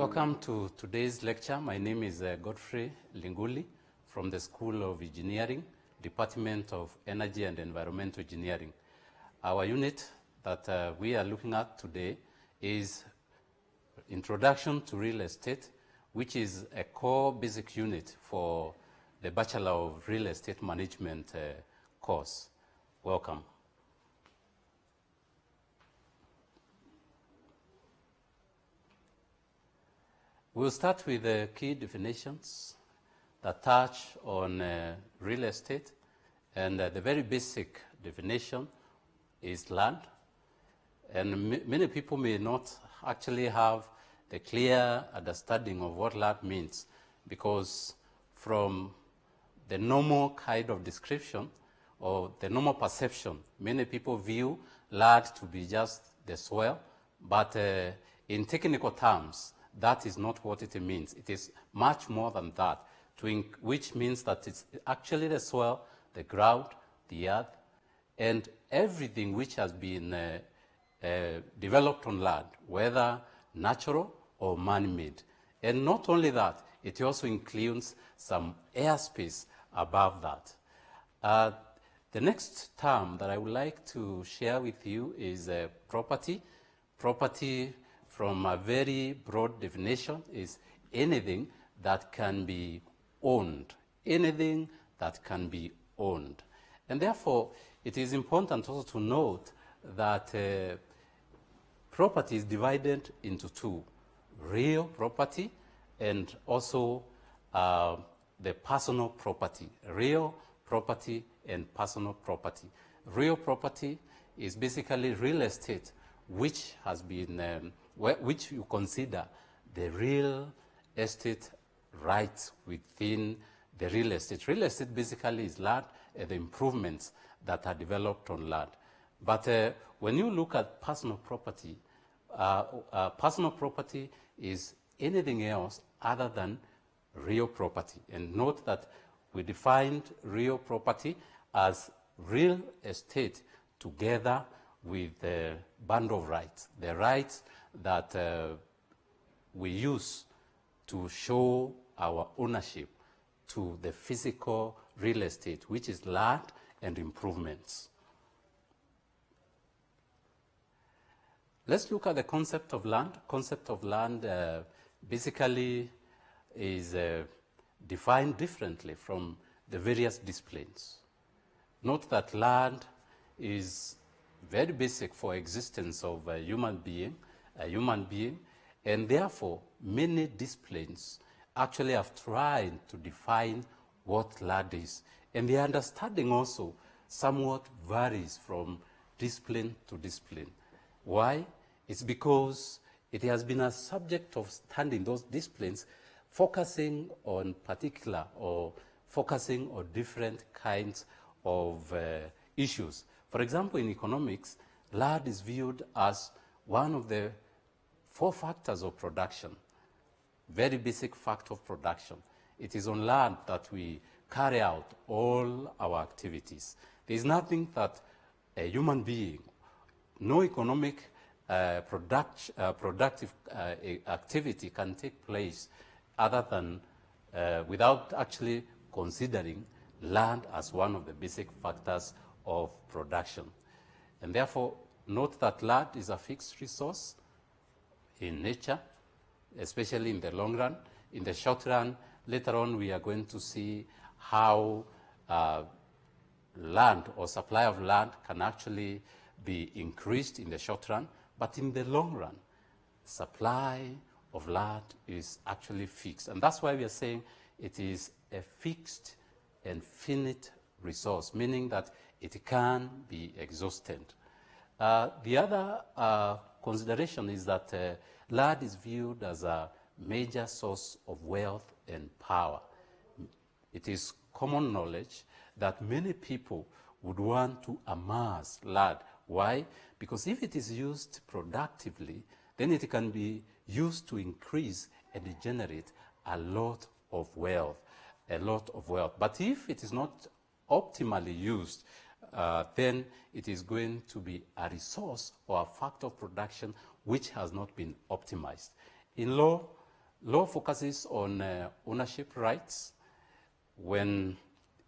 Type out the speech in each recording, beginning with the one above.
Welcome to today's lecture. My name is Godfrey Linguli from the School of Engineering, Department of Energy and Environmental Engineering. Our unit that we are looking at today is Introduction to Real Estate, which is a core basic unit for the Bachelor of Real Estate Management course. Welcome. We'll start with the key definitions that touch on real estate. And the very basic definition is land. And many people may not actually have the clear understanding of what land means, because from the normal kind of description or the normal perception, many people view land to be just the soil. But in technical terms, that is not what it means. It is much more than that, which means that it's actually the soil, the ground, the earth, and everything which has been developed on land, whether natural or man-made. And not only that, it also includes some airspace above that. The next term that I would like to share with you is property. Property, from a very broad definition, is anything that can be owned. Anything that can be owned. And therefore, it is important also to note that property is divided into two: real property and also the personal property. Real property and personal property. Real property is basically real estate which has been which you consider the real estate rights within the real estate. Real estate basically is land and the improvements that are developed on land. But when you look at personal property is anything else other than real property. And note that we defined real property as real estate together with the bundle of rights, the rights that we use to show our ownership to the physical real estate, which is land and improvements. Let's look at the concept of land. Concept of land basically is defined differently from the various disciplines. Note that land is very basic for existence of a human being, and therefore many disciplines actually have tried to define what land is. And the understanding also somewhat varies from discipline to discipline. Why? It's because it has been a subject of study in those disciplines, focusing on particular or focusing on different kinds of issues. For example, in economics, land is viewed as one of the 4 factors of production, very basic factor of production. It is on land that we carry out all our activities. There is nothing that a human being, no economic productive activity can take place other than without actually considering land as one of the basic factors of production. And therefore, note that land is a fixed resource in nature, especially in the long run. In the short run, later on, we are going to see how land or supply of land can actually be increased in the short run. But in the long run, supply of land is actually fixed. And that's why we are saying it is a fixed and finite resource, meaning that it can be exhausted. The other consideration is that land is viewed as a major source of wealth and power. It is common knowledge that many people would want to amass land. Why? Because if it is used productively, then it can be used to increase and generate a lot of wealth, But if it is not optimally used, then it is going to be a resource or a factor of production which has not been optimized. In law, Law focuses on ownership rights, when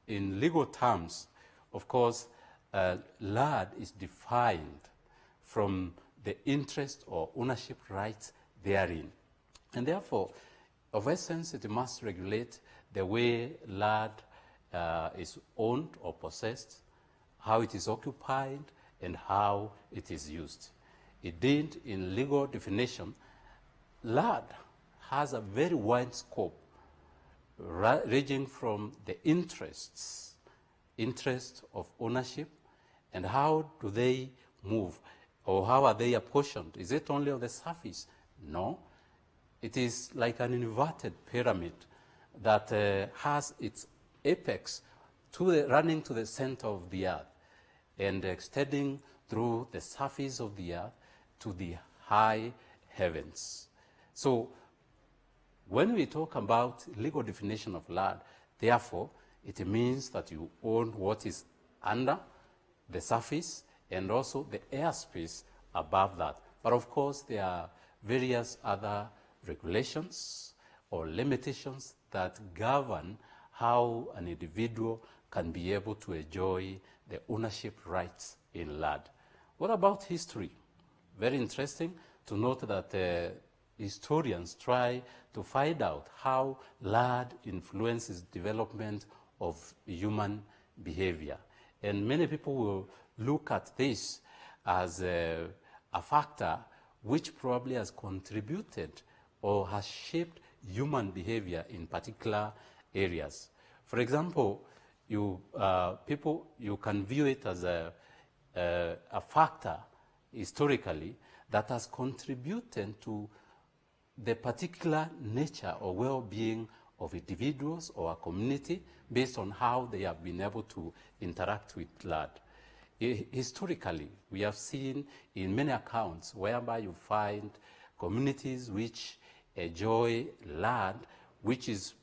in legal terms, of course, land is defined from the interest or ownership rights therein. And therefore, of essence, it must regulate the way land is owned or possessed, how it is occupied, and how it is used. Indeed, in legal definition, land has a very wide scope, ranging from the interest of ownership, and how do they move, or how are they apportioned? Is it only on the surface? No. It is like an inverted pyramid that has its apex running to the center of the earth and extending through the surface of the earth to the high heavens. So when we talk about legal definition of land, therefore, it means that you own what is under the surface and also the airspace above that. But of course, there are various other regulations or limitations that govern how an individual can be able to enjoy the ownership rights in land. What about history? Very interesting to note that historians try to find out how land influences development of human behavior. And many people will look at this as a factor which probably has contributed or has shaped human behavior in particular areas. For example, you can view it as a factor historically that has contributed to the particular nature or well-being of individuals or a community based on how they have been able to interact with land. Historically, we have seen in many accounts whereby you find communities which enjoy land which is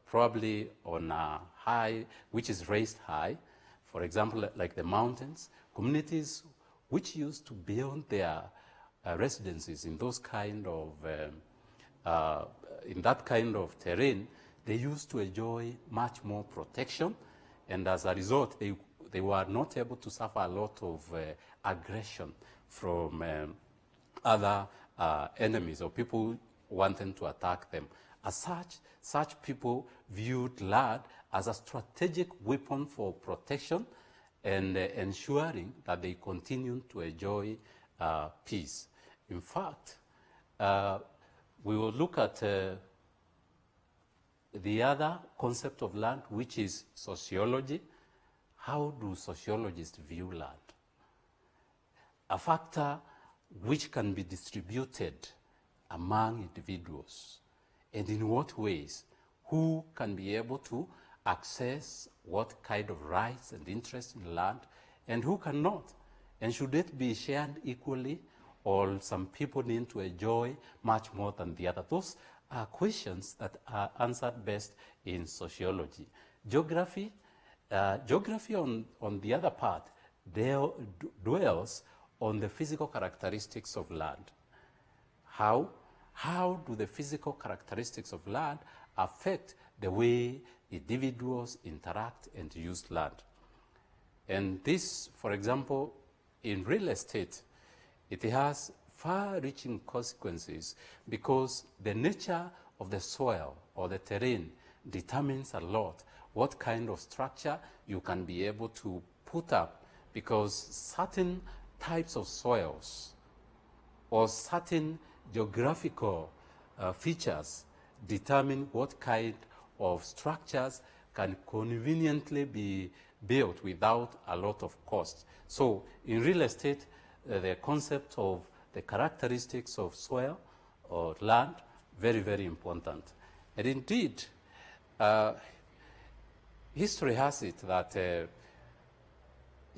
probably on a high, which is raised high. For example, like the mountains, communities which used to build their residences in those kind of in that kind of terrain, they used to enjoy much more protection, and as a result, they were not able to suffer a lot of aggression from other enemies or people wanting to attack them. As such people viewed land as a strategic weapon for protection and ensuring that they continue to enjoy peace. In fact, we will look at the other concept of land, which is sociology. How do sociologists view land? A factor which can be distributed among individuals, and in what ways? Who can be able to access what kind of rights and interests in land, and who cannot? And should it be shared equally, or some people need to enjoy much more than the other? Those are questions that are answered best in sociology. Geography, on the other part, dwells on the physical characteristics of land. How do the physical characteristics of land affect the way individuals interact and use land? And this, for example, in real estate, it has far-reaching consequences because the nature of the soil or the terrain determines a lot what kind of structure you can be able to put up, because certain types of soils or certain geographical features determine what kind of structures can conveniently be built without a lot of cost. So in real estate, the concept of the characteristics of soil or land, very, very important. And indeed, history has it that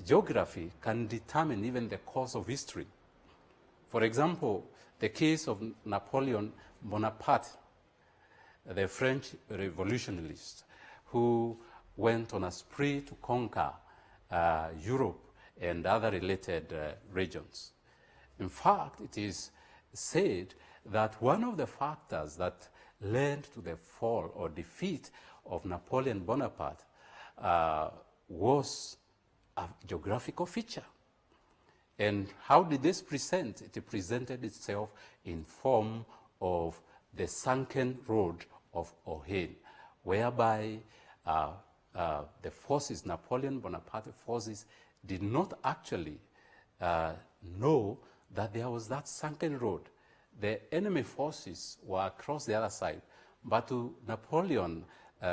geography can determine even the course of history. For example, the case of Napoleon Bonaparte, the French revolutionist, who went on a spree to conquer Europe and other related regions. In fact, it is said that one of the factors that led to the fall or defeat of Napoleon Bonaparte was a geographical feature. And how did this present? It presented itself in form of the sunken road of Ohain, whereby the forces, Napoleon Bonaparte forces, did not actually know that there was that sunken road. The enemy forces were across the other side, but to Napoleon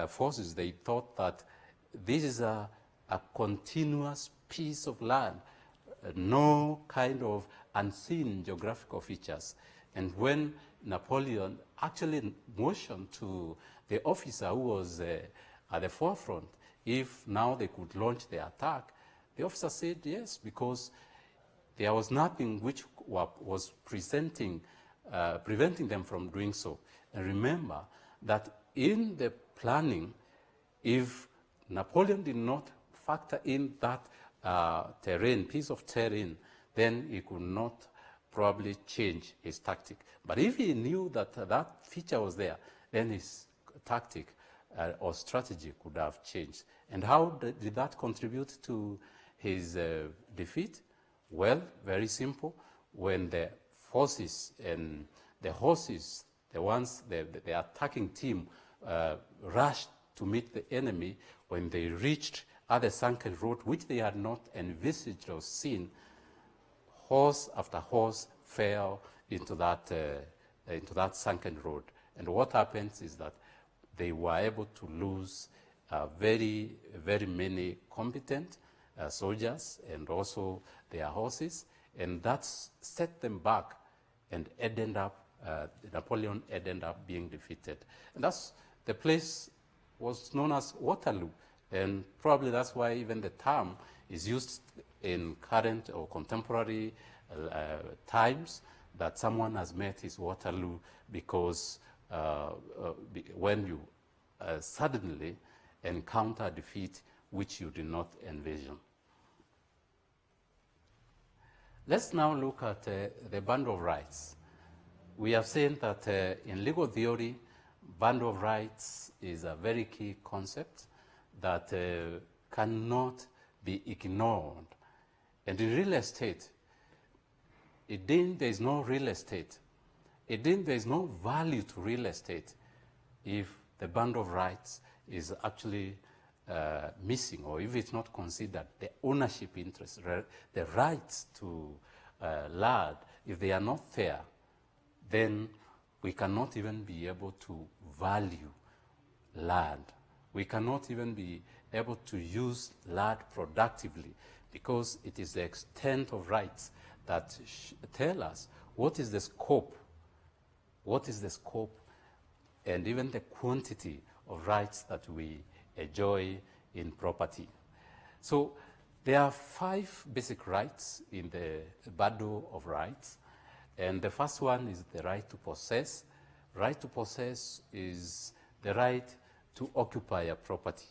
forces, they thought that this is a continuous piece of land, no kind of unseen geographical features. And when Napoleon actually motioned to the officer who was at the forefront, if now they could launch the attack, the officer said yes, because there was nothing which was preventing them from doing so. And remember that in the planning, if Napoleon did not factor in that piece of terrain, then he could not probably change his tactic. But if he knew that that feature was there, then his tactic or strategy could have changed. And how did that contribute to his defeat? Well, very simple. When the forces and the horses, the attacking team, rushed to meet the enemy, when they reached the sunken road, which they had not envisaged or seen, horse after horse fell into that sunken road. And what happens is that they were able to lose very, very many competent soldiers and also their horses, and that set them back, and Napoleon ended up being defeated. And that's the place was known as Waterloo, and probably that's why even the term is used in current or contemporary times, that someone has met his Waterloo, because when you suddenly encounter defeat which you did not envision. Let's now look at the bundle of rights. We have seen that in legal theory, bundle of rights is a very key concept that cannot be ignored. And in real estate, there is no real estate. There is no value to real estate if the bundle of rights is actually missing, or if it's not considered, the ownership interest, the rights to land, if they are not there, then we cannot even be able to value land. We cannot even be able to use land productively, because it is the extent of rights that tell us what is the scope, and even the quantity of rights that we enjoy in property. So there are 5 basic rights in the bundle of rights, and the first one is the right to possess. Right to possess is the right to occupy a property.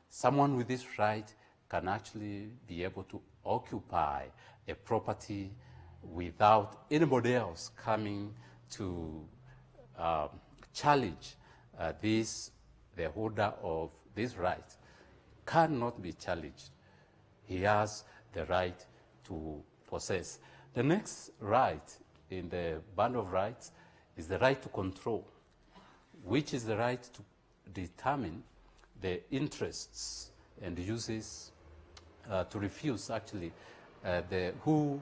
Someone with this right can actually be able to occupy a property without anybody else coming to challenge the holder of this right cannot be challenged. He has the right to possess. The next right in the bundle of rights is the right to control, which is the right to determine the interests and uses, to refuse actually who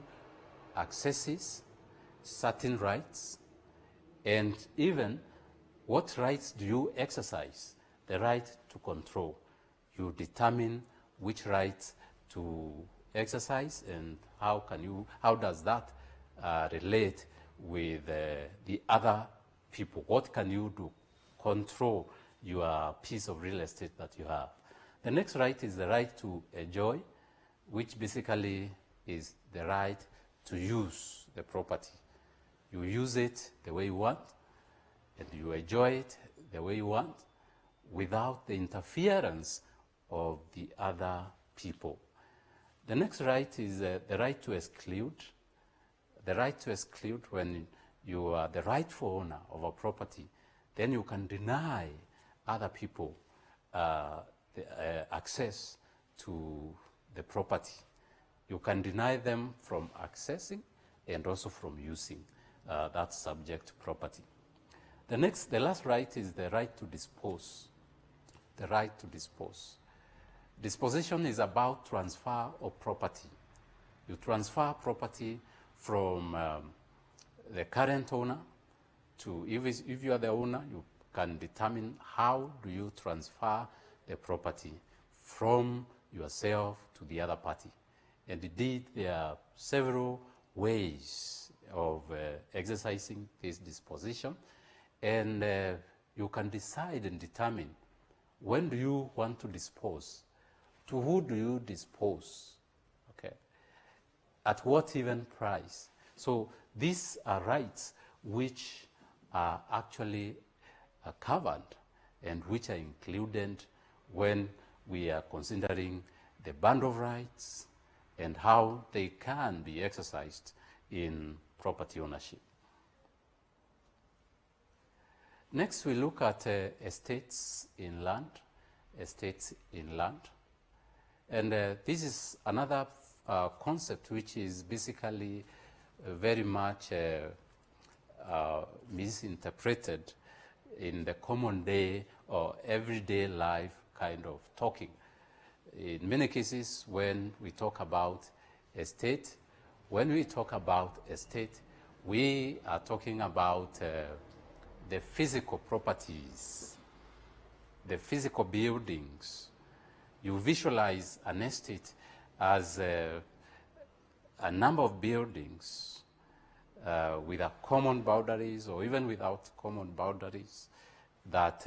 accesses certain rights, and even what rights do you exercise, the right to control. You determine which rights to exercise, and how does that relate with the other people? What can you do? Control your piece of real estate that you have. The next right is the right to enjoy, which basically is the right to use the property. You use it the way you want, and you enjoy it the way you want, without the interference of the other people. The next right is the right to exclude. The right to exclude, when you are the rightful owner of a property, then you can deny other people access to the property. You can deny them from accessing and also from using that subject property. The last right is the right to dispose. The right to dispose. Disposition is about transfer of property. You transfer property from the current owner to, if you are the owner, you can determine how do you transfer the property from yourself to the other party. And indeed, there are several ways of exercising this disposition, and you can decide and determine when do you want to dispose, to who do you dispose, okay, at what even price. So these are rights which are actually covered and which are included when we are considering the band of rights and how they can be exercised in property ownership. Next, we look at estates in land. Estates in land. And this is another concept which is basically very much misinterpreted in the common day or everyday life kind of talking. In many cases, when we talk about estate, we are talking about the physical properties, the physical buildings. You visualize an estate as a number of buildings with a common boundaries or even without common boundaries that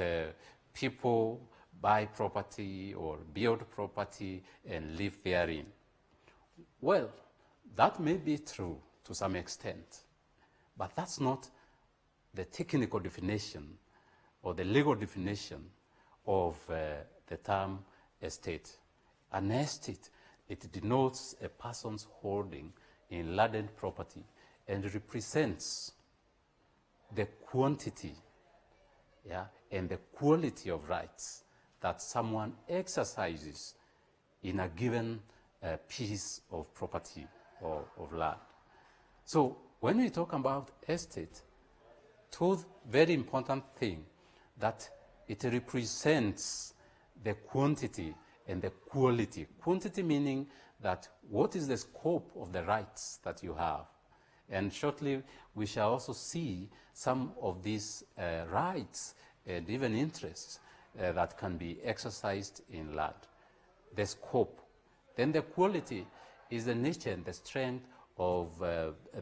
people buy property or build property and live therein. Well, that may be true to some extent, but that's not the technical definition or the legal definition of the term estate. An estate, it denotes a person's holding in landed property and represents the quantity, and the quality of rights that someone exercises in a given piece of property or of land. So when we talk about estate, two very important thing, that it represents the quantity and the quality. Quantity meaning that what is the scope of the rights that you have. And shortly we shall also see some of these rights and even interests that can be exercised in land. The scope. Then the quality is the nature and the strength of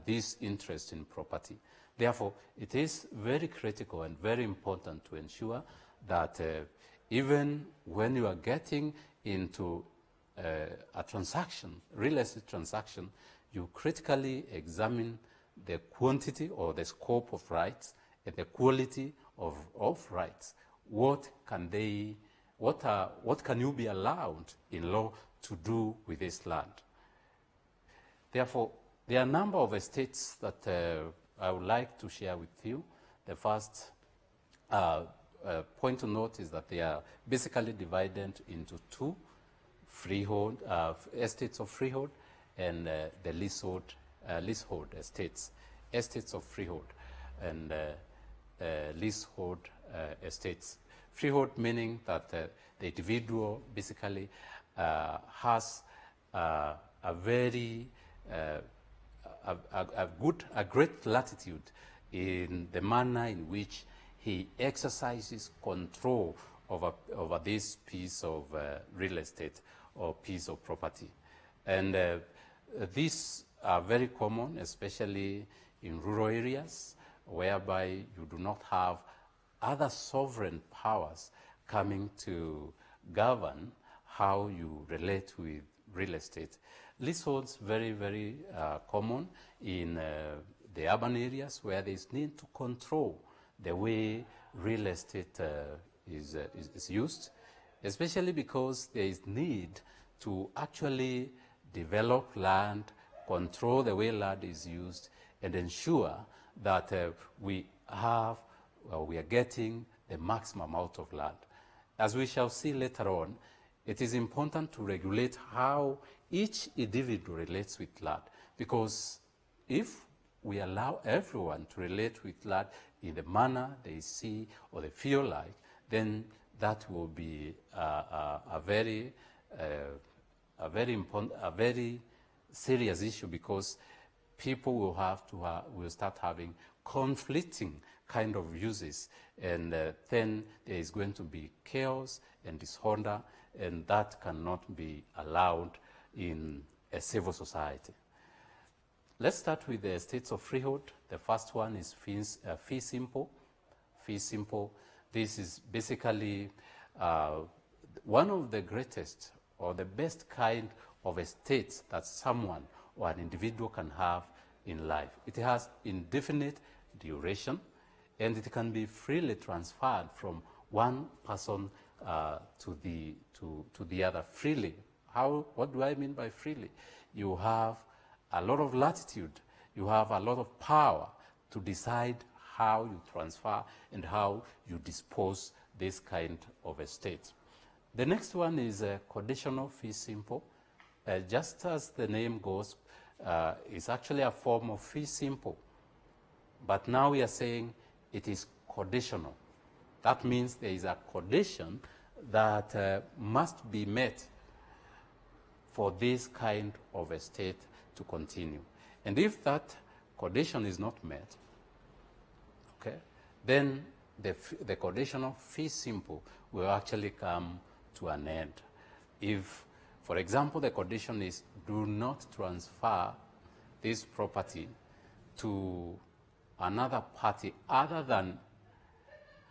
this interest in property. Therefore, it is very critical and very important to ensure that even when you are getting into a transaction, real estate transaction, you critically examine the quantity or the scope of rights and the quality of rights. What can you be allowed in law to do with this land? Therefore, there are a number of estates that I would like to share with you. The first point to note is that they are basically divided into two: freehold estates of freehold and the leasehold estates. Estates of freehold and leasehold estates. Freehold meaning that the individual basically has a very a great latitude in the manner in which he exercises control over this piece of real estate or piece of property. And these are very common, especially in rural areas, whereby you do not have other sovereign powers coming to govern how you relate with real estate. Leaseholds very, very common in the urban areas where there is need to control the way real estate is used, especially because there is need to actually develop land, control the way land is used, and ensure that we have we are getting the maximum out of land. As we shall see later on, it is important to regulate how each individual relates with land, because if we allow everyone to relate with land in the manner they see or they feel like, then that will be a very important, a very serious issue, because people will start having conflicting kind of uses, and then there is going to be chaos and disorder, and that cannot be allowed in a civil society. Let's start with the estates of freehold. The first one is fee simple. Fee simple. This is basically one of the greatest or the best kind of estates that someone or an individual can have in life. It has indefinite duration, and it can be freely transferred from one person to the other freely. What do I mean by freely? You have a lot of latitude, you have a lot of power to decide how you transfer and how you dispose this kind of estate. The next one is conditional fee simple. Just as the name goes, it's actually a form of fee simple. But now we are saying it is conditional. That means there is a condition that must be met for this kind of estate to continue. And if that condition is not met, okay, then the conditional fee simple will actually come to an end. If, for example, the condition is do not transfer this property to another party other than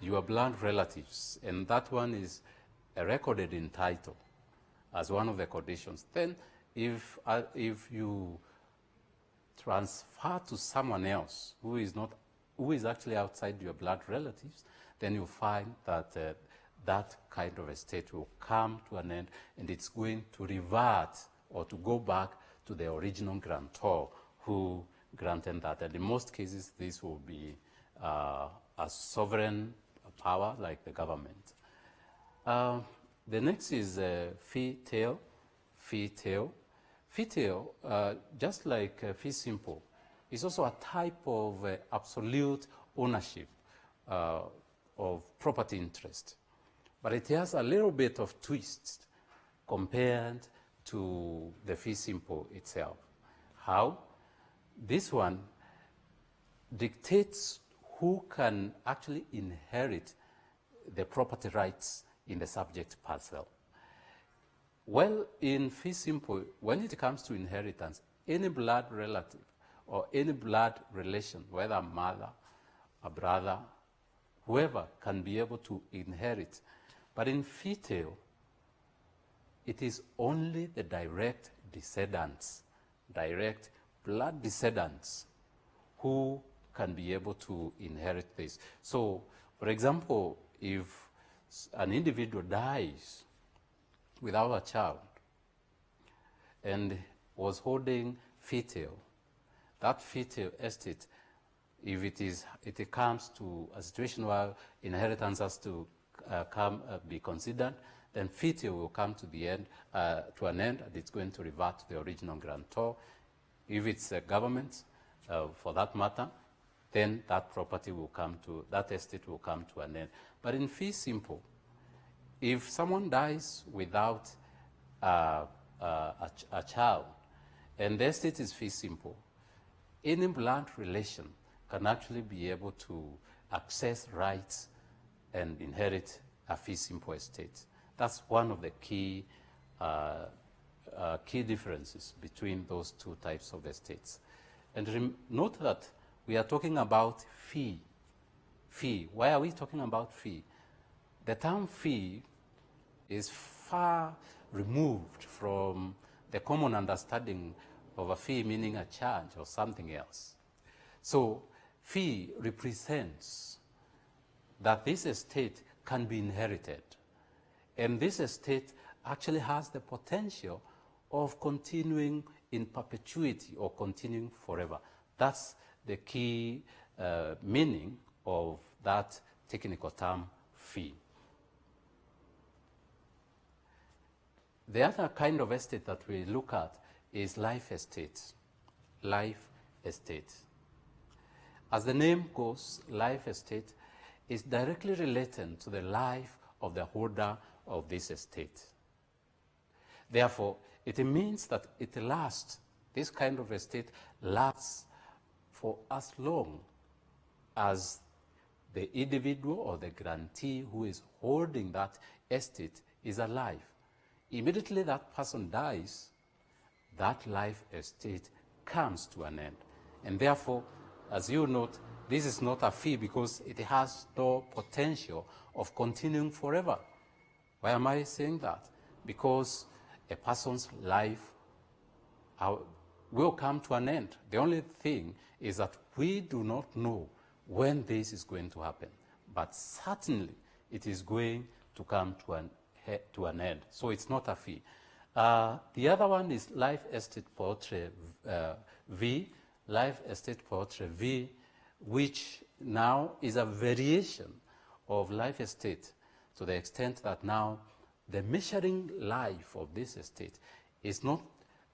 your blood relatives, and that one is recorded in title as one of the conditions, then if you transfer to someone else who is actually outside your blood relatives, then you find that that kind of estate will come to an end, and it's going to revert or to go back to the original grantor who granted that. And in most cases, this will be a sovereign power like the government. The next is fee tail. Fee tail. Fee tail, just like fee simple, is also a type of absolute ownership of property interest. But it has a little bit of twist compared to the fee simple itself. How? This one dictates who can actually inherit the property rights in the subject parcel. Well, in fee simple, when it comes to inheritance, any blood relative or any blood relation, whether a mother, a brother, whoever can be able to inherit. But in fee tail, it is only the direct descendants, direct blood descendants, who can be able to inherit this. So, for example, if an individual dies without a child and was holding fee tail, that fee tail estate, if it comes to a situation where inheritance has to be considered, then fee tail will come to an end, and it's going to revert to the original grantor. If it's a government, for that matter, then that that estate will come to an end. But in fee simple, if someone dies without a child, and the estate is fee simple, any blood relation can actually be able to access rights and inherit a fee simple estate. That's one of the key differences between those two types of estates. And note that we are talking about fee. Fee. Why are we talking about fee? The term fee is far removed from the common understanding of a fee meaning a charge or something else. So fee represents that this estate can be inherited. And this estate actually has the potential of continuing in perpetuity or continuing forever. That's the key meaning of that technical term fee. The other kind of estate that we look at is life estate. Life estate. As the name goes, life estate is directly related to the life of the holder of this estate. Therefore, it means that it lasts, this kind of estate lasts for as long as the individual or the grantee who is holding that estate is alive. Immediately that person dies, that life estate comes to an end. And therefore, as you note, this is not a fee because it has no potential of continuing forever. Why am I saying that? Because a person's life will come to an end. The only thing is that we do not know when this is going to happen, but certainly it is going to come to an end. So it's not a fee. The other one is life estate poetry V, life estate poetry V, which now is a variation of life estate to the extent that now the measuring life of this estate is not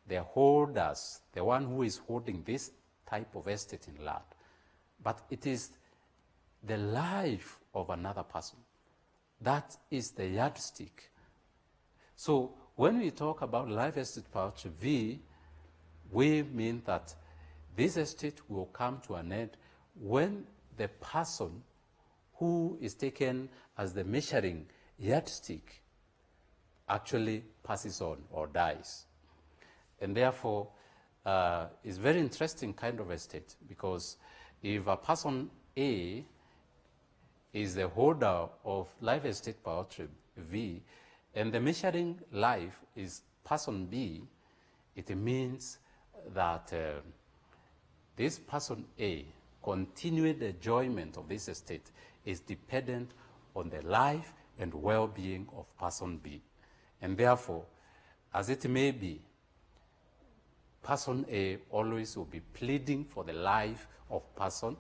the holders, the one who is holding this type of estate in land, but it is the life of another person. That is the yardstick. So when we talk about life estate poetry V, we mean that this estate will come to an end when the person who is taken as the measuring yardstick actually passes on or dies. And therefore, it's very interesting kind of estate, because if a person A is the holder of life estate poetry V, and the measuring life is person B, it means that this person A continued enjoyment of this estate is dependent on the life and well-being of person B. And therefore, as it may be, person A always will be pleading for the life of person.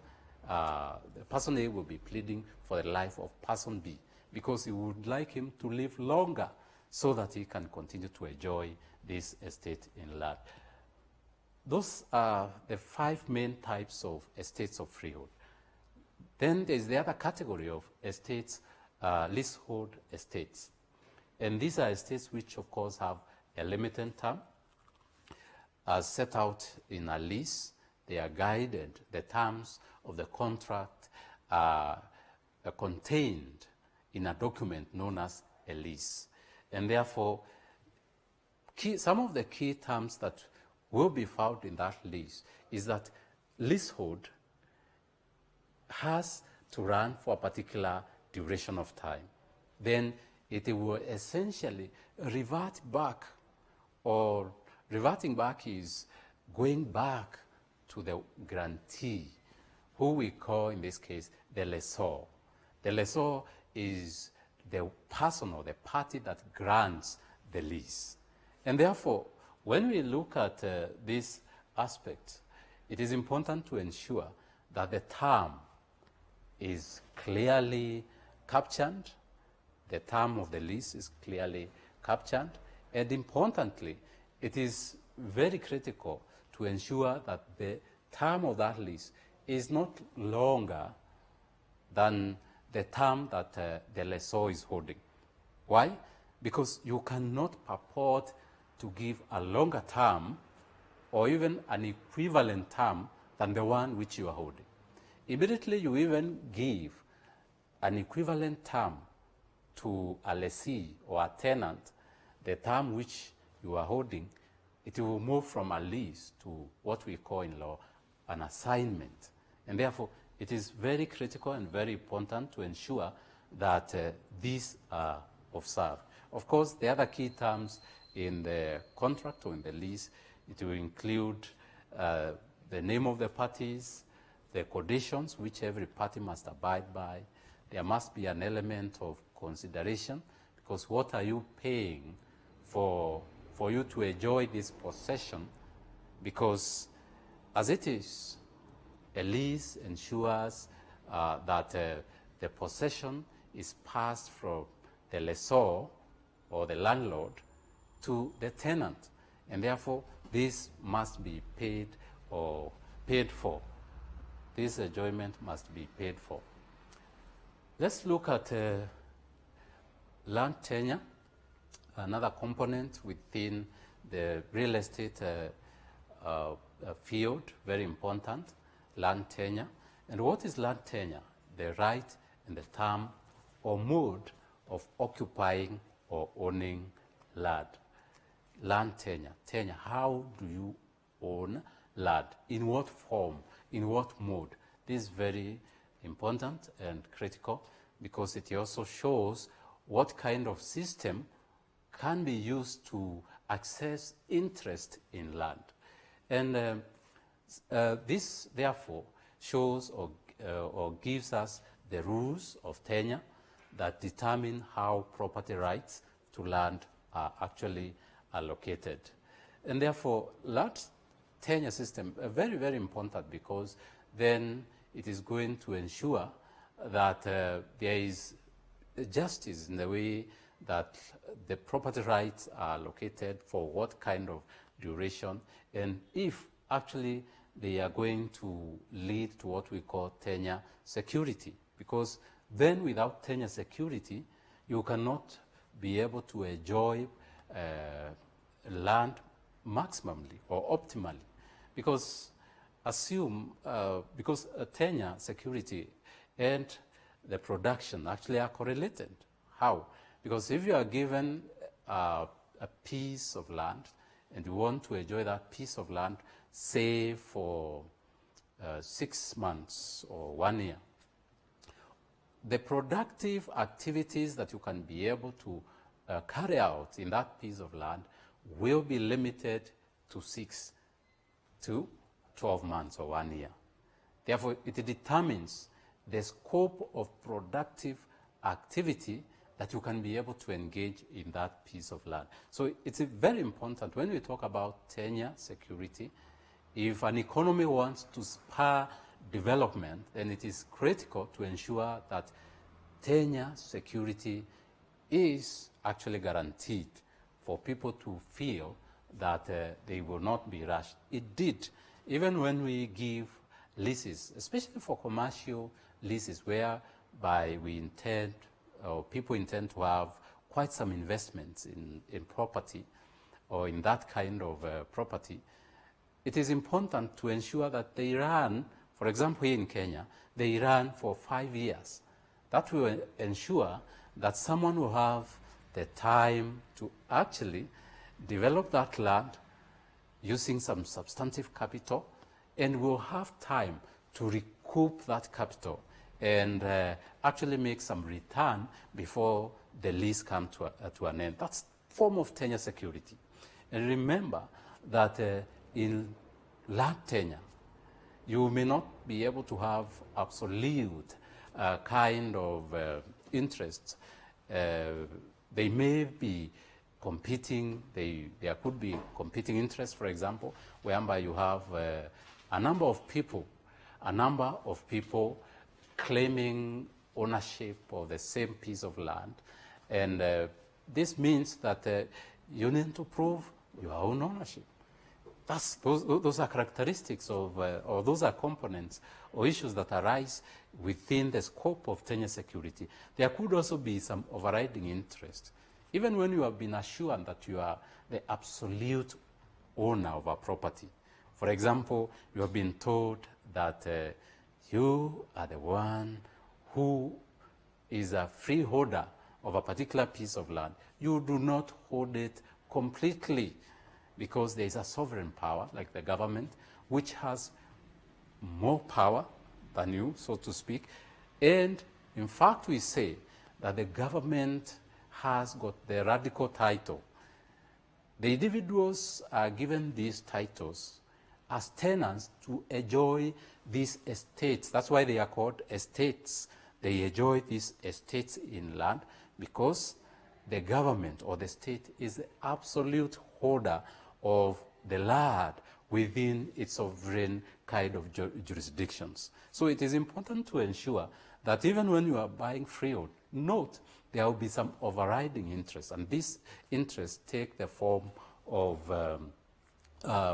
Person A will be pleading for the life of person B, because he would like him to live longer so that he can continue to enjoy this estate in land. Those are the 5 main types of estates of freehold. Then there's the other category of estates, leasehold estates. And these are estates which, of course, have a limited term. As set out in a lease, they are guided. The terms of the contract are contained in a document known as a lease. And therefore, some of the key terms that will be found in that lease is that leasehold has to run for a particular duration of time. Then it will essentially revert back, or reverting back is going back to the grantee, who we call in this case the lessor. The lessor is the person or the party that grants the lease. And therefore, when we look at this aspect, it is important to ensure that the term is clearly captured, the term of the lease is clearly captured, and importantly, it is very critical to ensure that the term of that lease is not longer than the term that the lessor is holding. Why? Because you cannot purport to give a longer term or even an equivalent term than the one which you are holding. Immediately you even give an equivalent term to a lessee or a tenant, the term which you are holding, it will move from a lease to what we call in law an assignment. And therefore, it is very critical and very important to ensure that these are observed. Of course, the other key terms in the contract or in the lease, it will include the name of the parties, the conditions which every party must abide by. There must be an element of consideration, because what are you paying for you to enjoy this possession? Because as it is, a lease ensures that the possession is passed from the lessor or the landlord to the tenant, and therefore this must be paid or paid for. This enjoyment must be paid for. Let's look at land tenure, another component within the real estate field, very important, land tenure. And what is land tenure? The right and the term or mode of occupying or owning land. Land tenure. Tenure, how do you own land? In what form? In what mode? This is very important and critical because it also shows what kind of system can be used to access interest in land. And this, therefore, shows or gives us the rules of tenure that determine how property rights to land are actually allocated. And therefore, land tenure system are very, very important because then it is going to ensure that there is justice in the way that the property rights are allocated for what kind of duration, and if actually they are going to lead to what we call tenure security. Because then without tenure security, you cannot be able to enjoy land maximally or optimally. Because assume, because tenure security and the production actually are correlated. How? Because if you are given a piece of land and you want to enjoy that piece of land, say for 6 months or 1 year, the productive activities that you can be able to carry out in that piece of land will be limited to 6 to 12 months or 1 year. Therefore, it determines the scope of productive activity that you can be able to engage in that piece of land. So it's very important when we talk about tenure security. If an economy wants to spur development, then it is critical to ensure that tenure security is actually guaranteed for people to feel that they will not be rushed. It did. Even when we give leases, especially for commercial leases, whereby we intend, or people intend to have quite some investments in property or in that kind of property, it is important to ensure that they run, for example, here in Kenya, they run for 5 years. That will ensure that someone will have the time to actually develop that land using some substantive capital, and will have time to recoup that capital and actually make some return before the lease comes to an end. That's a form of tenure security. And remember that in land tenure, you may not be able to have absolute kind of interests. They may be competing, there could be competing interests, for example, whereby you have a number of people claiming ownership of the same piece of land. And this means that you need to prove your own ownership. Those are characteristics of, or those are components or issues that arise within the scope of tenure security. There could also be some overriding interest. Even when you have been assured that you are the absolute owner of a property. For example, you have been told that you are the one who is a freeholder of a particular piece of land. You do not hold it completely, because there is a sovereign power, like the government, which has more power than you, so to speak. And in fact, we say that the government has got the radical title. The individuals are given these titles as tenants to enjoy these estates. That's why they are called estates. They enjoy these estates in land because the government or the state is the absolute holder of the land within its sovereign kind of jurisdictions. So it is important to ensure that even when you are buying freehold, note there will be some overriding interests, and these interests take the form of,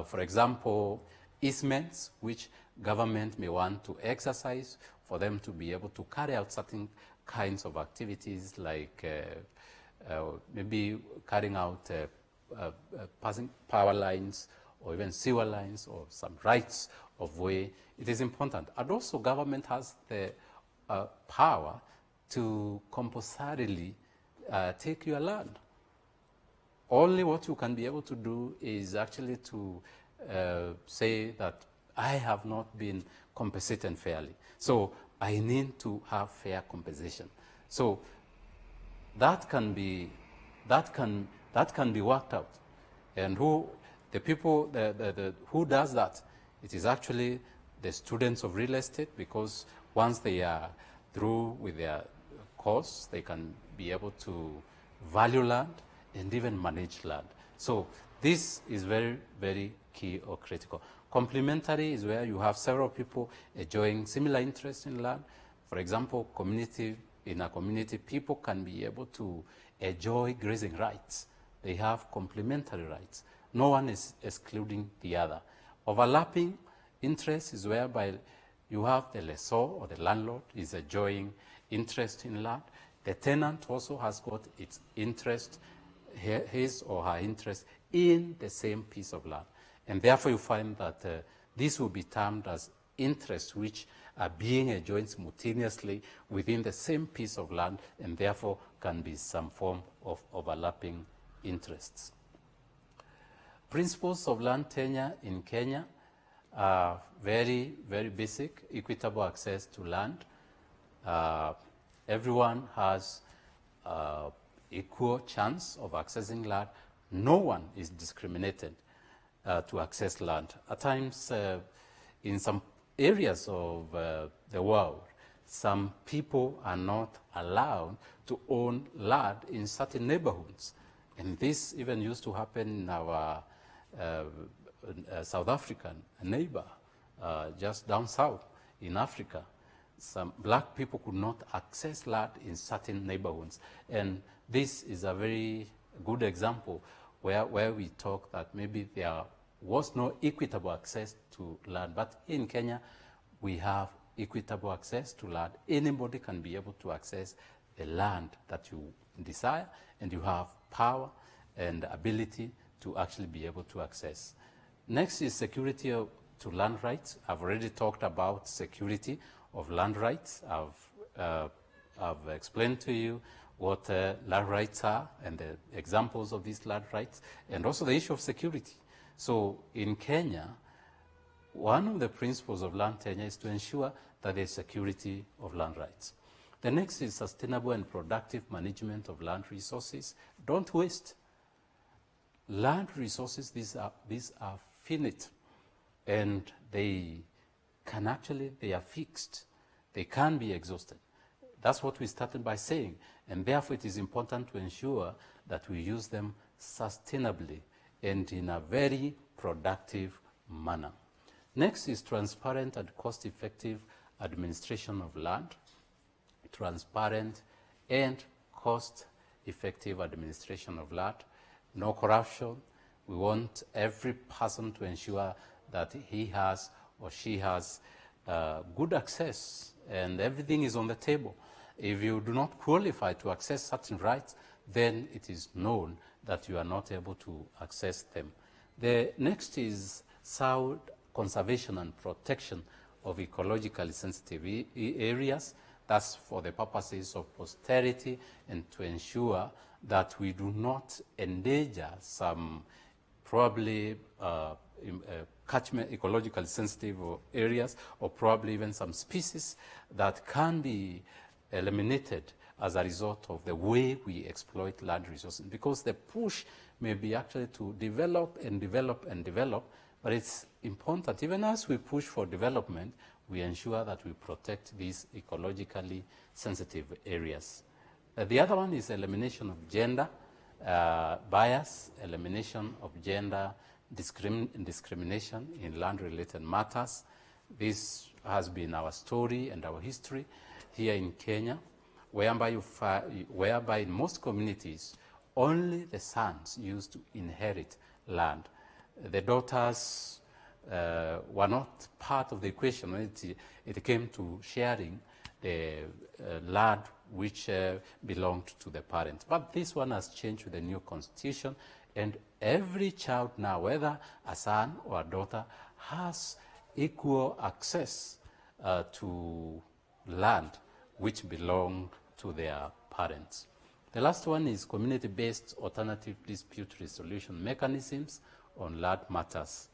for example, easements, which government may want to exercise for them to be able to carry out certain kinds of activities, like maybe carrying out passing power lines or even sewer lines or some rights of way. It is important. And also government has the power to compulsorily take your land. Only what you can be able to do is actually to say that I have not been compensated fairly, so I need to have fair compensation. So that can be worked out. And who does that? It is actually the students of real estate, because once they are through with their course, they can be able to value land and even manage land. So this is very, very key or critical. Complementary is where you have several people enjoying similar interests in land. For example, in a community, people can be able to enjoy grazing rights. They have complementary rights. No one is excluding the other. Overlapping interests is whereby you have the lessor or the landlord is enjoying interest in land. The tenant also has got its interest, his or her interest in the same piece of land. And therefore you find that this will be termed as interests which are being enjoyed simultaneously within the same piece of land, and therefore can be some form of overlapping interests. Principles of land tenure in Kenya are very, very basic. Equitable access to land. Everyone has equal chance of accessing land. No one is discriminated to access land. At times, in some areas of the world, some people are not allowed to own land in certain neighborhoods. And this even used to happen in our South African neighbor, just down south in Africa. Some black people could not access land in certain neighborhoods. And this is a very good example where we talk that maybe there was no equitable access to land. But in Kenya, we have equitable access to land. Anybody can be able to access the land that you desire, and you have power and ability to actually be able to access. Next is security to land rights. I've already talked about security of land rights. I've explained to you what land rights are and the examples of these land rights, and also the issue of security. So in Kenya, one of the principles of land tenure is to ensure that there is security of land rights. The next is sustainable and productive management of land resources. Don't waste. Land resources, these are finite, and they are fixed. They can be exhausted. That's what we started by saying, and therefore it is important to ensure that we use them sustainably and in a very productive manner. Next is transparent and cost-effective administration of land. Transparent and cost-effective administration of land. No corruption. We want every person to ensure that he has or she has good access, and everything is on the table. If you do not qualify to access certain rights, then it is known that you are not able to access them. The next is sound conservation and protection of ecologically sensitive areas. That's for the purposes of posterity and to ensure that we do not endanger some probably catchment ecologically sensitive areas, or probably even some species that can be eliminated as a result of the way we exploit land resources. Because the push may be actually to develop and develop and develop, but it's important that even as we push for development, we ensure that we protect these ecologically sensitive areas. The other one is elimination of gender bias, elimination of gender discrimination in land-related matters. This has been our story and our history here in Kenya, whereby in most communities, only the sons used to inherit land. The daughters were not part of the equation when it came to sharing the land which belonged to the parents. But this one has changed with the new constitution, and every child now, whether a son or a daughter, has equal access to land which belong to their parents. The last one is community-based alternative dispute resolution mechanisms on land matters.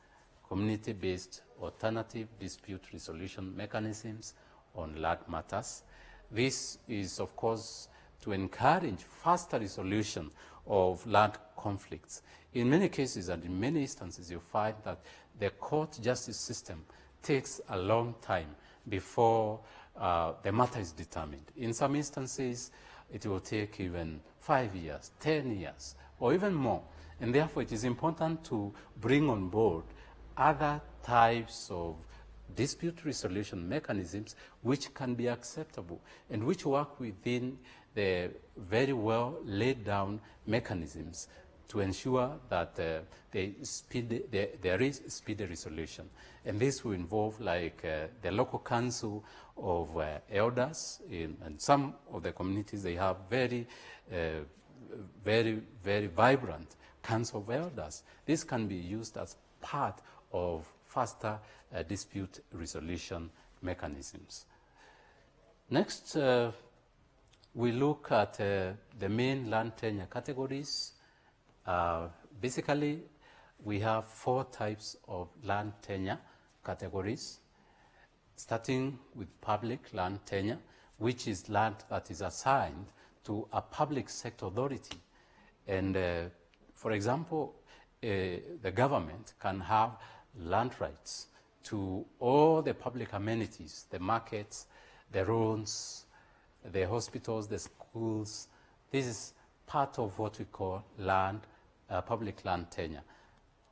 Community-based alternative dispute resolution mechanisms on land matters. This is, of course, to encourage faster resolution of land conflicts. In many cases and in many instances, you find that the court justice system takes a long time before the matter is determined. In some instances, it will take even 5 years, 10 years, or even more. And therefore, it is important to bring on board other types of dispute resolution mechanisms which can be acceptable and which work within the very well laid down mechanisms to ensure that there is speedy resolution. And this will involve like the local council of elders and some of the communities, they have very vibrant council of elders. This can be used as part of faster dispute resolution mechanisms. Next, we look at the main land tenure categories. Basically, we have 4 types of land tenure categories, starting with public land tenure, which is land that is assigned to a public sector authority. And for example, the government can have land rights to all the public amenities, the markets, the roads, the hospitals, the schools. This is part of what we call land, public land tenure.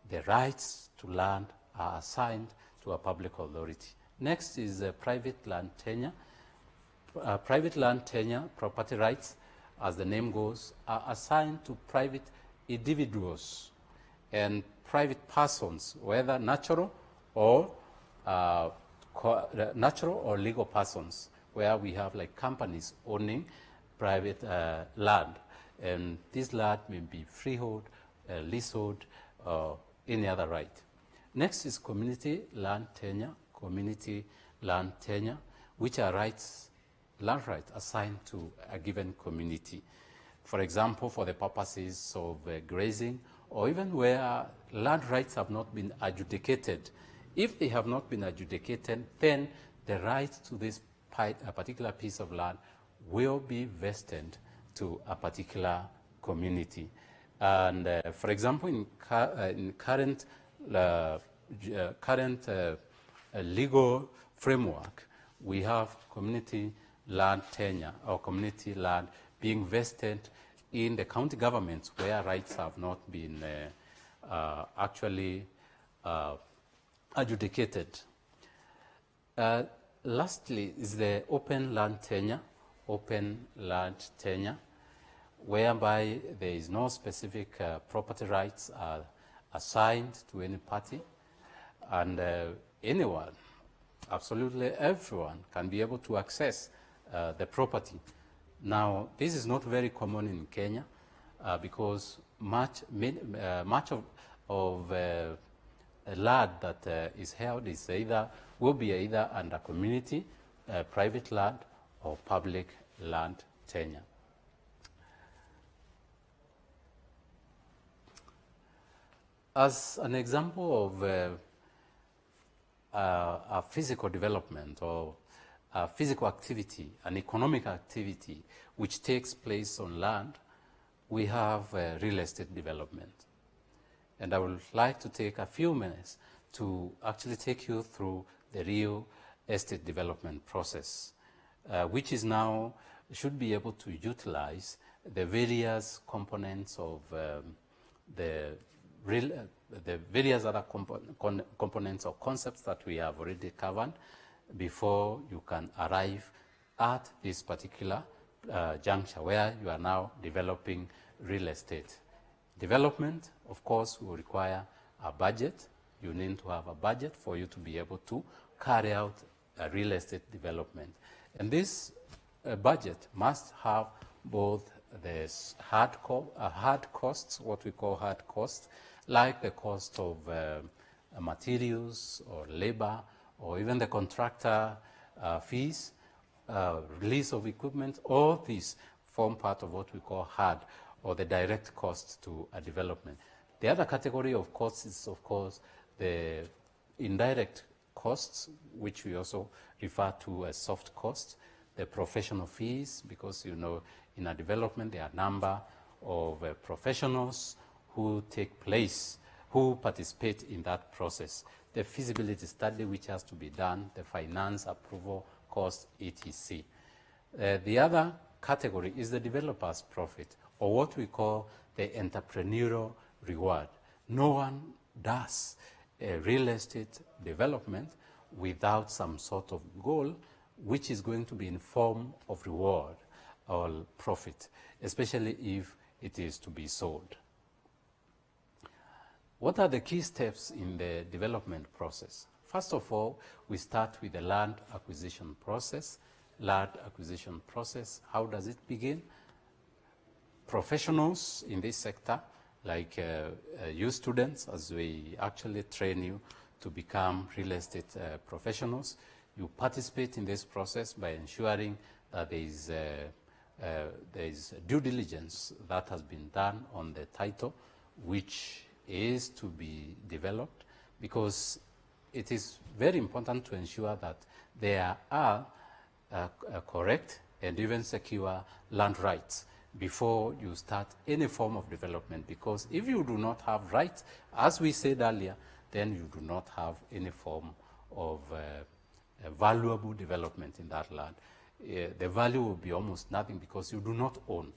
The rights to land are assigned to a public authority. Next is private land tenure. Private land tenure, property rights, as the name goes, are assigned to private individuals and private persons, whether natural or legal persons, where we have like companies owning private land. And this land may be freehold, leasehold, or any other right. Next is community land tenure. Community land tenure, which are land rights assigned to a given community. For example, for the purposes of grazing, or even where land rights have not been adjudicated. If they have not been adjudicated, then the right to this particular piece of land will be vested to a particular community. And for example, in current legal framework, we have community land tenure or community land being vested in the county governments where rights have not been actually adjudicated. Lastly is the open land tenure, whereby there is no specific property rights assigned to any party, and anyone, absolutely everyone, can be able to access the property. Now, this is not very common in Kenya because much of land that is held is will be either under community, private land, or public land tenure. As an example of a physical development or a physical activity, an economic activity which takes place on land, we have real estate development. And I would like to take a few minutes to actually take you through the real estate development process, which is now should be able to utilize the various components of the the various other components or concepts that we have already covered before you can arrive at this particular juncture where you are now developing real estate. Development, of course, will require a budget. You need to have a budget for you to be able to carry out a real estate development. And this budget must have both the hard costs, what we call hard costs, like the cost of materials or labor, or even the contractor fees, release of equipment. All these form part of what we call hard, or the direct cost to a development. The other category of costs is, of course, the indirect costs, which we also refer to as soft costs, the professional fees, because, you know, in a development there are a number of professionals who who participate in that process. The feasibility study which has to be done, the finance approval cost, etc. The other category is the developer's profit, or what we call the entrepreneurial reward. No one does a real estate development without some sort of goal which is going to be in form of reward or profit, especially if it is to be sold. What are the key steps in the development process? First of all, we start with the land acquisition process. Land acquisition process, how does it begin? Professionals in this sector, like you students, as we actually train you to become real estate professionals, you participate in this process by ensuring that there is due diligence that has been done on the title, which is to be developed, because it is very important to ensure that there are correct and even secure land rights before you start any form of development, because if you do not have rights, as we said earlier, then you do not have any form of valuable development in that land. The value will be almost nothing because you do not own.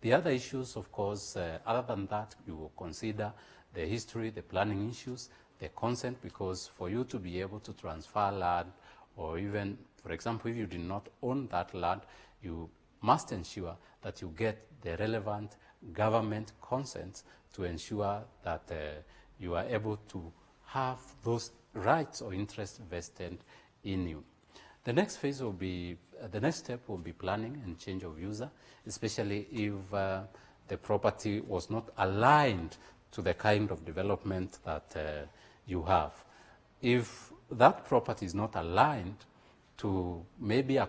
The other issues, of course, other than that, you will consider the history, the planning issues, the consent, because for you to be able to transfer land, or even, for example, if you did not own that land, you must ensure that you get the relevant government consents to ensure that you are able to have those rights or interests vested in you. The next phase will be, the next step will be planning and change of user, especially if the property was not aligned to the kind of development that you have. If that property is not aligned to maybe a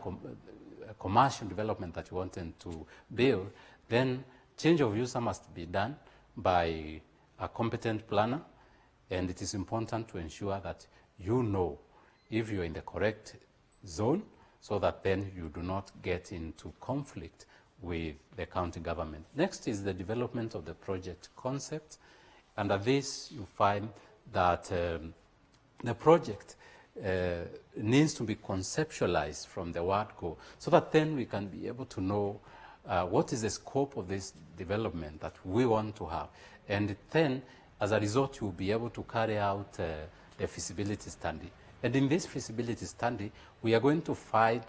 commercial development that you wanted to build, then change of user must be done by a competent planner, and it is important to ensure that you know if you're in the correct zone, so that then you do not get into conflict with the county government. Next is the development of the project concept. Under this, you find that the project needs to be conceptualized from the word go, so that then we can be able to know what is the scope of this development that we want to have. And then, as a result, you'll be able to carry out the feasibility study. And in this feasibility study, we are going to find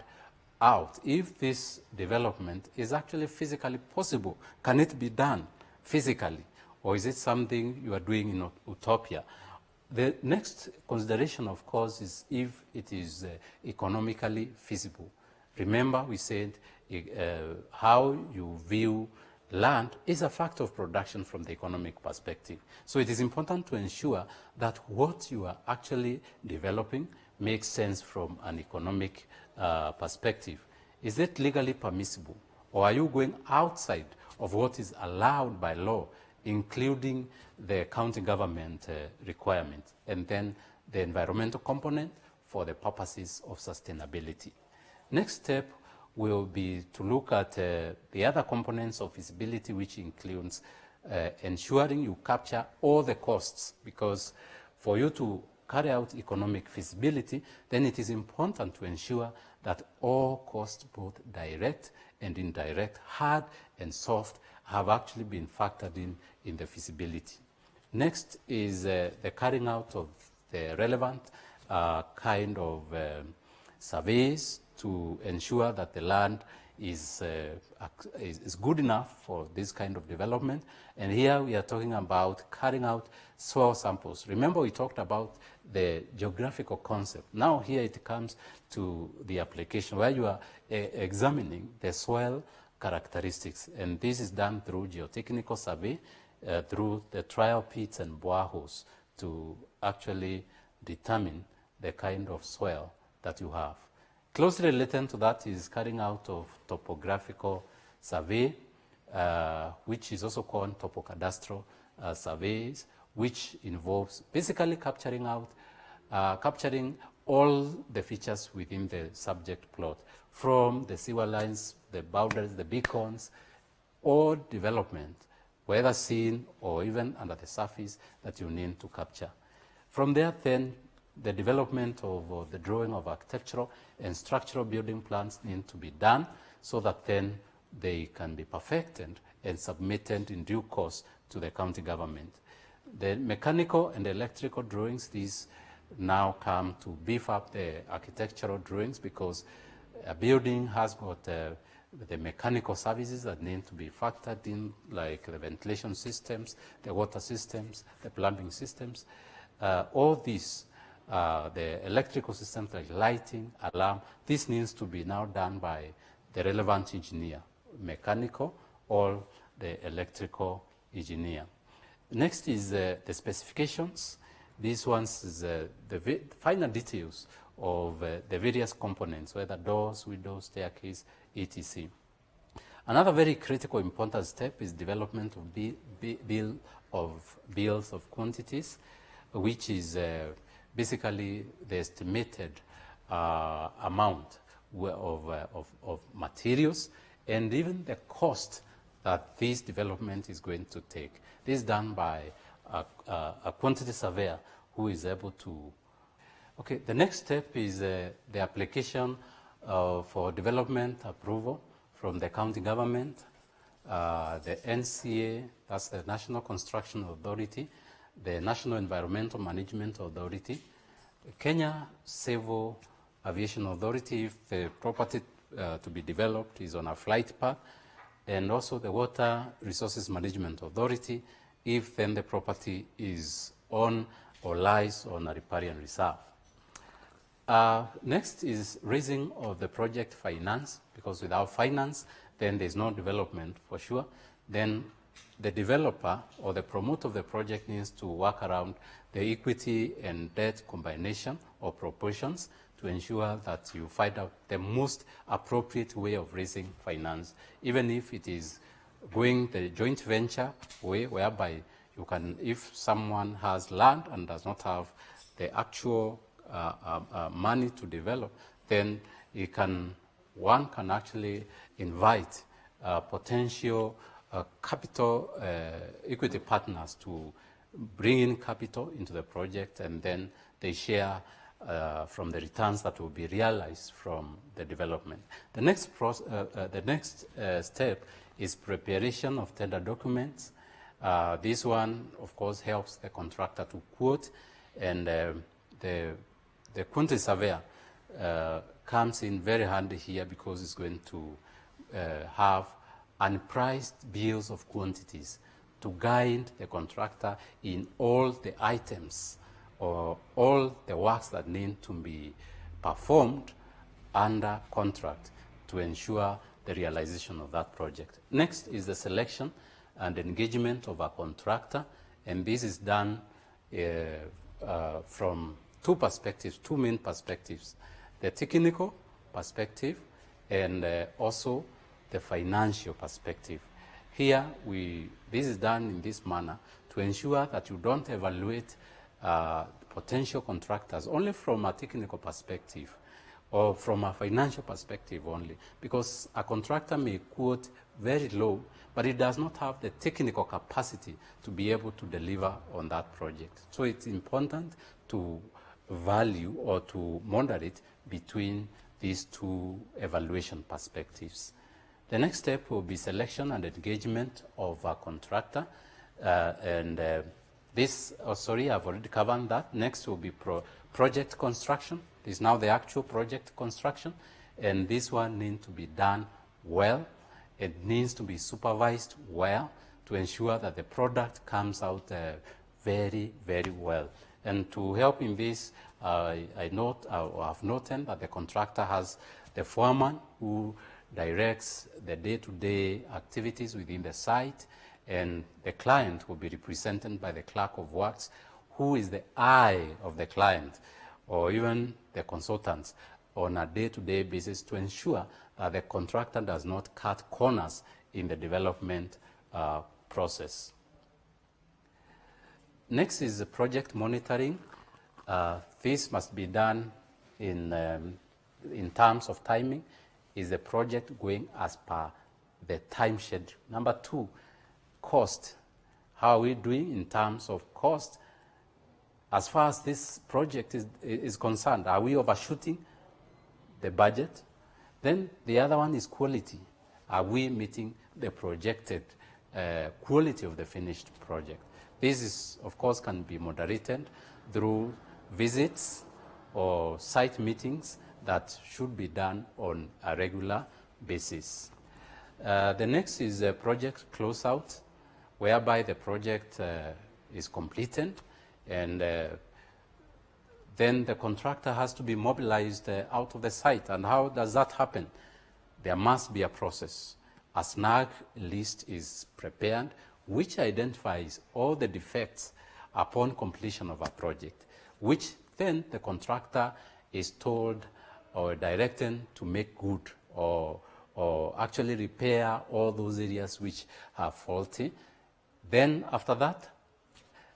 out if this development is actually physically possible. Can it be done physically? Or is it something you are doing in utopia? The next consideration, of course, is if it is economically feasible. Remember, we said how you view land is a factor of production from the economic perspective. So it is important to ensure that what you are actually developing makes sense from an economic perspective. Is it legally permissible? Or are you going outside of what is allowed by law, including the county government requirements, and then the environmental component for the purposes of sustainability? Next step will be to look at the other components of feasibility, which includes ensuring you capture all the costs, because for you to carry out economic feasibility, then it is important to ensure that all costs, both direct and indirect, hard and soft, have actually been factored in the feasibility. Next is the carrying out of the relevant kind of surveys to ensure that the land is good enough for this kind of development. And here we are talking about carrying out soil samples. Remember, we talked about the geographical concept. Now here it comes to the application where you are examining the soil characteristics. And this is done through geotechnical survey, through the trial pits and boreholes to actually determine the kind of soil that you have. Closely related to that is carrying out of topographical survey, which is also called topocadastral surveys, which involves basically capturing all the features within the subject plot, from the sewer lines, the boundaries, the beacons, all development, whether seen or even under the surface, that you need to capture. From there, then, the development of the drawing of architectural and structural building plans need to be done so that then they can be perfected and submitted in due course to the county government. The mechanical and electrical drawings, these now come to beef up the architectural drawings, because a building has got the mechanical services that need to be factored in, like the ventilation systems, the water systems, the plumbing systems. All these, the electrical systems like lighting, alarm, this needs to be now done by the relevant engineer, mechanical or the electrical engineer. Next is the specifications. These ones is the finer details of the various components, whether doors, windows, staircase, etc. Another very critical important step is development of bills of quantities, which is basically the estimated amount of materials and even the cost that this development is going to take. This is done by a quantity surveyor who is able to. Okay, the next step is the application for development approval from the county government, the NCA, that's the National Construction Authority, the National Environmental Management Authority, Kenya Civil Aviation Authority, if the property to be developed is on a flight path, and also the Water Resources Management Authority, if then the property is on or lies on a riparian reserve. Next is raising of the project finance, because without finance, then there's no development for sure. Then the developer or the promoter of the project needs to work around the equity and debt combination or proportions to ensure that you find out the most appropriate way of raising finance, even if it is going the joint venture way, whereby you can, if someone has land and does not have the actual money to develop, then one can actually invite potential capital equity partners to bring in capital into the project, and then they share from the returns that will be realized from the development. The next step is preparation of tender documents. This one, of course, helps the contractor to quote, and the quantity surveyor comes in very handy here, because it's going to have unpriced bills of quantities to guide the contractor in all the items or all the works that need to be performed under contract to ensure the realization of that project. Next is the selection and engagement of a contractor, and this is done from two main perspectives: the technical perspective and also the financial perspective. Here, this is done in this manner to ensure that you don't evaluate potential contractors only from a technical perspective or from a financial perspective only, because a contractor may quote very low, but it does not have the technical capacity to be able to deliver on that project. So it's important to value or to moderate between these two evaluation perspectives. The next step will be selection and engagement of a contractor. Sorry, I've already covered that. Next will be project construction. This is now the actual project construction. And this one needs to be done well. It needs to be supervised well to ensure that the product comes out very, very well. And to help in this, I have noted that the contractor has the foreman who directs the day-to-day activities within the site, and the client will be represented by the clerk of works, who is the eye of the client, or even the consultants on a day-to-day basis to ensure that the contractor does not cut corners in the development process. Next is the project monitoring. This must be done in terms of timing. Is the project going as per the time schedule? Number two, cost. How are we doing in terms of cost? As far as this project is concerned, are we overshooting the budget? Then the other one is quality. Are we meeting the projected quality of the finished project? This is, of course, can be moderated through visits or site meetings that should be done on a regular basis. The next is a project closeout, whereby the project is completed, and then the contractor has to be mobilized out of the site. And how does that happen? There must be a process. A snag list is prepared, which identifies all the defects upon completion of a project, which then the contractor is told or directed to make good or actually repair all those areas which are faulty. Then after that,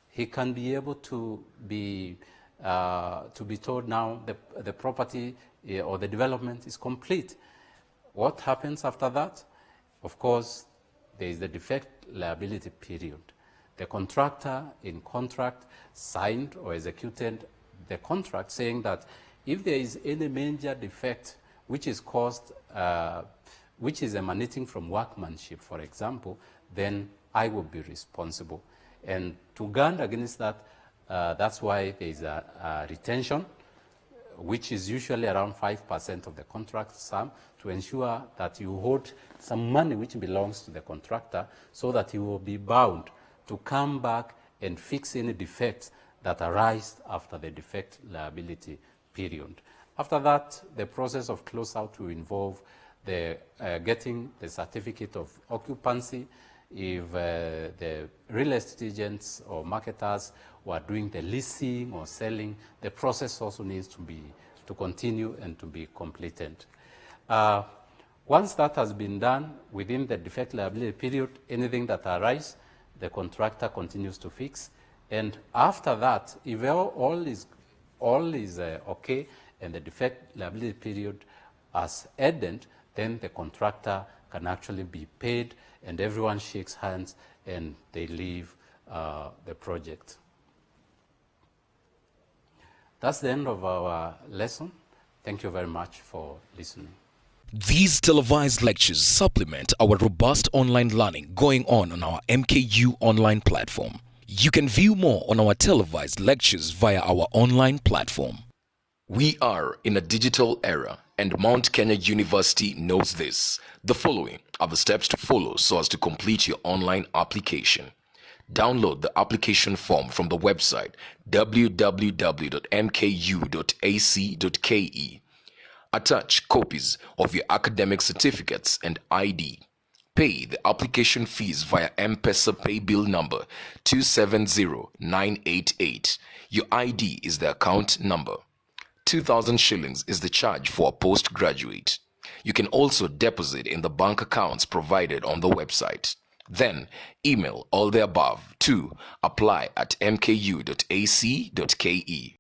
he can be able to be told now the property or the development is complete. What happens after that? Of course, there is the defect liability period. The contractor in contract signed or executed the contract saying that if there is any major defect which is caused, which is emanating from workmanship, for example, then I will be responsible. And to guard against that, that's why there is a retention, which is usually around 5% of the contract sum, to ensure that you hold some money which belongs to the contractor so that he will be bound to come back and fix any defects that arise after the defect liability period. After that, the process of closeout will involve the getting the certificate of occupancy. If the real estate agents or marketers who are doing the leasing or selling, the process also needs to continue and to be completed. Once that has been done, within the defect liability period, anything that arises, the contractor continues to fix. And after that, if all is okay and the defect liability period has ended, then the contractor can actually be paid and everyone shakes hands and they leave the project. That's the end of our lesson. Thank you very much for listening. These televised lectures supplement our robust online learning going on our MKU online platform. You can view more on our televised lectures via our online platform. We are in a digital era, and Mount Kenya University knows this. The following are the steps to follow so as to complete your online application. Download the application form from the website www.mku.ac.ke. Attach copies of your academic certificates and ID. Pay the application fees via M-Pesa pay bill number 270988. Your ID is the account number. 2,000 shillings is the charge for a postgraduate. You can also deposit in the bank accounts provided on the website. Then email all the above to apply@mku.ac.ke.